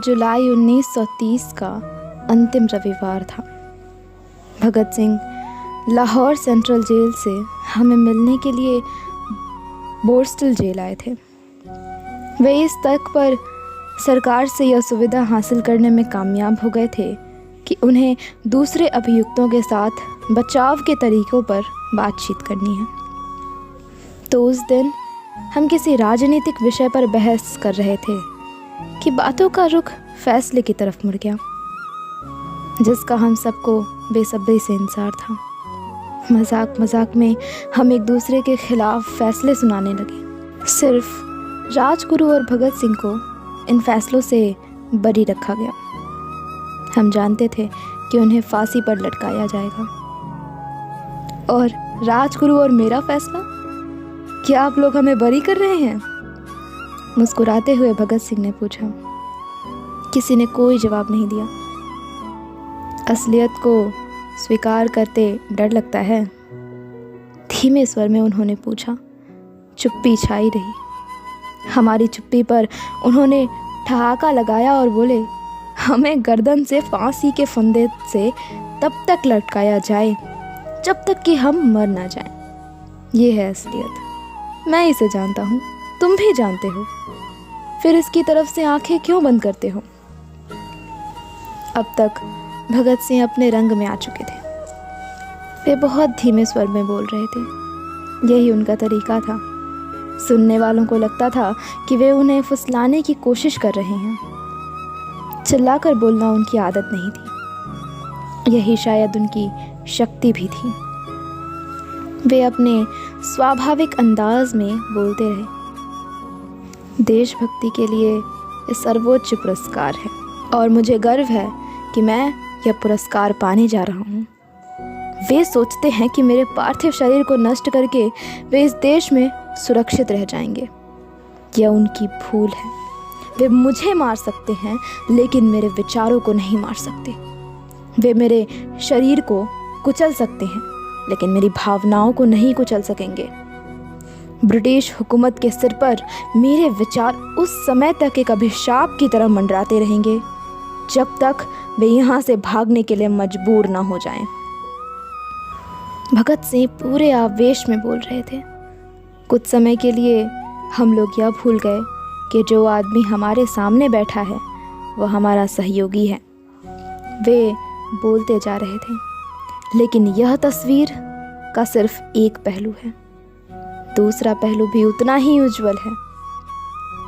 जुलाई 1930 का अंतिम रविवार था। भगत सिंह लाहौर सेंट्रल जेल से हमें मिलने के लिए बोर्स्टल जेल आए थे। वे इस तक पर सरकार से यह सुविधा हासिल करने में कामयाब हो गए थे कि उन्हें दूसरे अभियुक्तों के साथ बचाव के तरीक़ों पर बातचीत करनी है। तो उस दिन हम किसी राजनीतिक विषय पर बहस कर रहे थे कि बातों का रुख फैसले की तरफ मुड़ गया, जिसका हम सबको बेसब्री से इंतज़ार था। मजाक मजाक में हम एक दूसरे के खिलाफ फैसले सुनाने लगे। सिर्फ राजगुरु और भगत सिंह को इन फैसलों से बरी रखा गया। हम जानते थे कि उन्हें फांसी पर लटकाया जाएगा। और राजगुरु और मेरा फैसला, क्या आप लोग हमें बरी कर रहे हैं? मुस्कुराते हुए भगत सिंह ने पूछा। किसी ने कोई जवाब नहीं दिया। असलियत को स्वीकार करते डर लगता है, धीमे स्वर में उन्होंने पूछा। चुप्पी छाई रही। हमारी चुप्पी पर उन्होंने ठहाका लगाया और बोले, हमें गर्दन से फांसी के फंदे से तब तक लटकाया जाए जब तक कि हम मर ना जाएं। ये है असलियत। मैं इसे जानता हूँ, तुम भी जानते हो, फिर इसकी तरफ से आंखें क्यों बंद करते हो? अब तक भगत सिंह अपने रंग में आ चुके थे। वे बहुत धीमे स्वर में बोल रहे थे। यही उनका तरीका था। सुनने वालों को लगता था कि वे उन्हें फुसलाने की कोशिश कर रहे हैं। चिल्लाकर बोलना उनकी आदत नहीं थी। यही शायद उनकी शक्ति भी थी। वे अपने स्वाभाविक अंदाज में बोलते रहे। देशभक्ति के लिए यह सर्वोच्च पुरस्कार है और मुझे गर्व है कि मैं यह पुरस्कार पाने जा रहा हूँ। वे सोचते हैं कि मेरे पार्थिव शरीर को नष्ट करके वे इस देश में सुरक्षित रह जाएंगे। यह उनकी भूल है। वे मुझे मार सकते हैं, लेकिन मेरे विचारों को नहीं मार सकते। वे मेरे शरीर को कुचल सकते हैं, लेकिन मेरी भावनाओं को नहीं कुचल सकेंगे। ब्रिटिश हुकूमत के सिर पर मेरे विचार उस समय तक एक अभिशाप की तरह मंडराते रहेंगे जब तक वे यहाँ से भागने के लिए मजबूर ना हो जाएं। भगत सिंह पूरे आवेश में बोल रहे थे। कुछ समय के लिए हम लोग यह भूल गए कि जो आदमी हमारे सामने बैठा है वह हमारा सहयोगी है। वे बोलते जा रहे थे, लेकिन यह तस्वीर का सिर्फ एक पहलू है। दूसरा पहलू भी उतना ही उज्जवल है।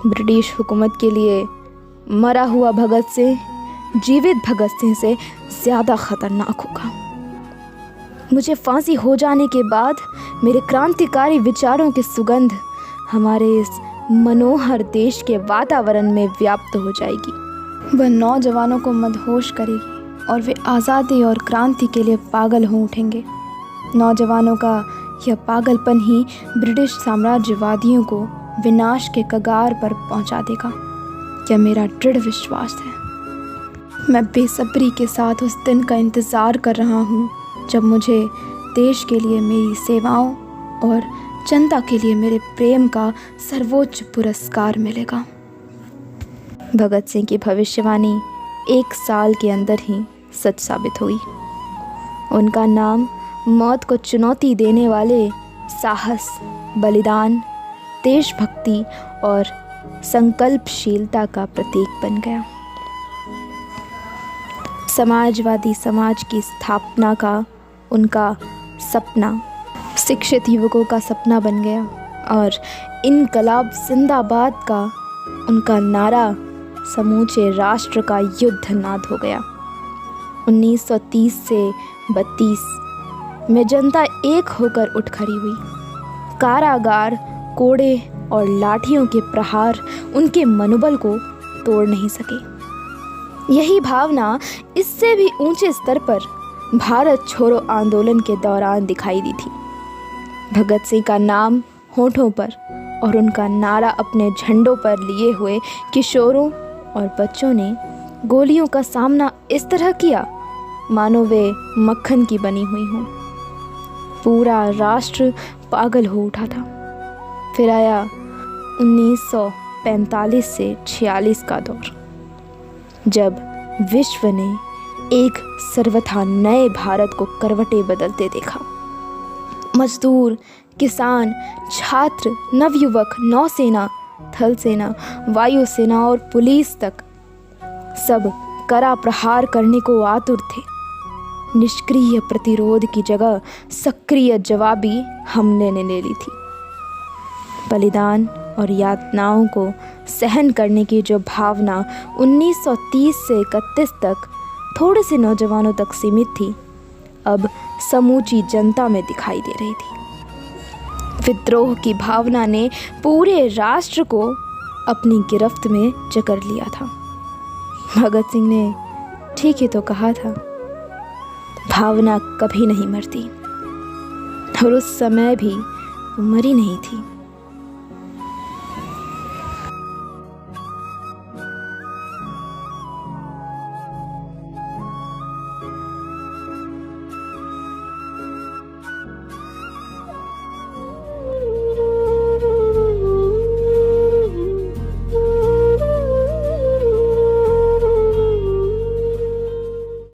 ब्रिटिश हुकूमत के लिए मरा हुआ भगत सिंह जीवित भगत सिंह से ज़्यादा खतरनाक होगा। मुझे फांसी हो जाने के बाद मेरे क्रांतिकारी विचारों की सुगंध हमारे इस मनोहर देश के वातावरण में व्याप्त हो जाएगी। वह नौजवानों को मदहोश करेगी और वे आज़ादी और क्रांति के लिए पागल हो उठेंगे। नौजवानों का यह पागलपन ही ब्रिटिश साम्राज्यवादियों को विनाश के कगार पर पहुंचा देगा। यह मेरा दृढ़ विश्वास है। मैं बेसब्री के साथ उस दिन का इंतज़ार कर रहा हूँ जब मुझे देश के लिए मेरी सेवाओं और जनता के लिए मेरे प्रेम का सर्वोच्च पुरस्कार मिलेगा। भगत सिंह की भविष्यवाणी 1 साल के अंदर ही सच साबित हुई। उनका नाम मौत को चुनौती देने वाले साहस, बलिदान, देशभक्ति और संकल्पशीलता का प्रतीक बन गया। समाजवादी समाज की स्थापना का उनका सपना शिक्षित युवकों का सपना बन गया और इनकलाब जिंदाबाद का उनका नारा समूचे राष्ट्र का युद्धनाद हो गया। 1930 से 32 में जनता एक होकर उठ खड़ी हुई। कारागार, कोड़े और लाठियों के प्रहार उनके मनोबल को तोड़ नहीं सके। यही भावना इससे भी ऊंचे स्तर पर भारत छोड़ो आंदोलन के दौरान दिखाई दी थी। भगत सिंह का नाम होठों पर और उनका नारा अपने झंडों पर लिए हुए किशोरों और बच्चों ने गोलियों का सामना इस तरह किया मानो वे मक्खन की बनी हुई हों। पूरा राष्ट्र पागल हो उठा था। फिर आया 1945 से 46 का दौर। जब विश्व ने एक सर्वथा नए भारत को करवटें बदलते देखा। मजदूर, किसान, छात्र, नवयुवक, नौसेना, थल सेना, वायुसेना और पुलिस तक सब कड़ा प्रहार करने को आतुर थे। निष्क्रिय प्रतिरोध की जगह सक्रिय जवाबी हमले ने ले ली थी। बलिदान और यातनाओं को सहन करने की जो भावना 1930 से 31 तक थोड़े से नौजवानों तक सीमित थी, अब समूची जनता में दिखाई दे रही थी। विद्रोह की भावना ने पूरे राष्ट्र को अपनी गिरफ्त में जकड़ लिया था। भगत सिंह ने ठीक ही तो कहा था, भावना कभी नहीं मरती, और उस समय भी वो मरी नहीं थी।